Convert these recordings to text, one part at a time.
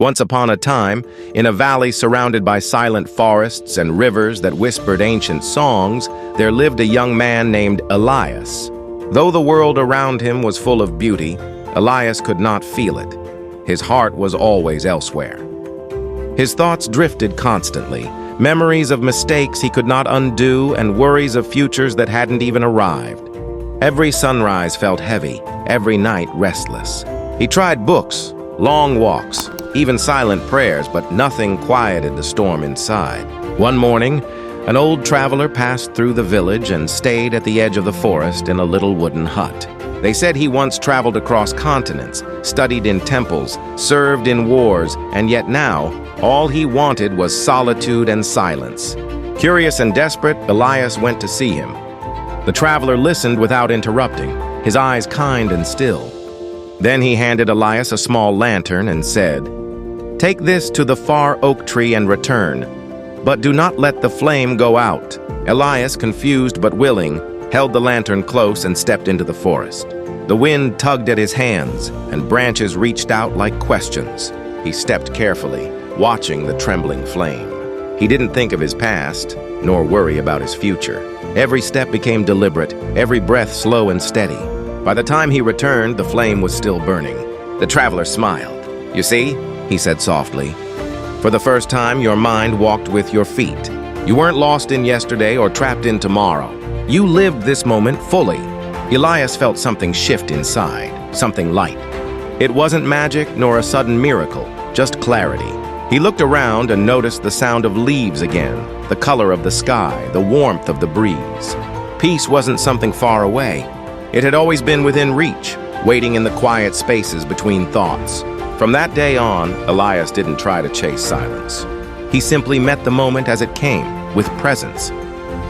Once upon a time, in a valley surrounded by silent forests and rivers that whispered ancient songs, there lived a young man named Elias. Though the world around him was full of beauty, Elias could not feel it. His heart was always elsewhere. His thoughts drifted constantly, memories of mistakes he could not undo and worries of futures that hadn't even arrived. Every sunrise felt heavy, every night restless. He tried books, long walks, even silent prayers, but nothing quieted the storm inside. One morning, an old traveler passed through the village and stayed at the edge of the forest in a little wooden hut. They said he once traveled across continents, studied in temples, served in wars, and yet now, all he wanted was solitude and silence. Curious and desperate, Elias went to see him. The traveler listened without interrupting, his eyes kind and still. Then he handed Elias a small lantern and said, "Take this to the far oak tree and return, but do not let the flame go out." Elias, confused but willing, held the lantern close and stepped into the forest. The wind tugged at his hands, and branches reached out like questions. He stepped carefully, watching the trembling flame. He didn't think of his past, nor worry about his future. Every step became deliberate, every breath slow and steady. By the time he returned, the flame was still burning. The traveler smiled. "You see," he said softly, "for the first time your mind walked with your feet. You weren't lost in yesterday or trapped in tomorrow. You lived this moment fully." Elias felt something shift inside, something light. It wasn't magic nor a sudden miracle, just clarity. He looked around and noticed the sound of leaves again, the color of the sky, the warmth of the breeze. Peace wasn't something far away. It had always been within reach, waiting in the quiet spaces between thoughts. From that day on, Elias didn't try to chase silence. He simply met the moment as it came, with presence.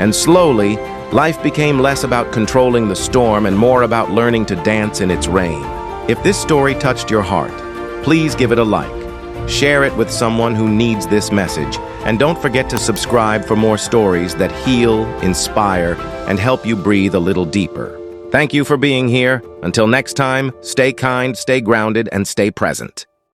And slowly, life became less about controlling the storm and more about learning to dance in its rain. If this story touched your heart, please give it a like. Share it with someone who needs this message. And don't forget to subscribe for more stories that heal, inspire, and help you breathe a little deeper. Thank you for being here. Until next time, stay kind, stay grounded, and stay present.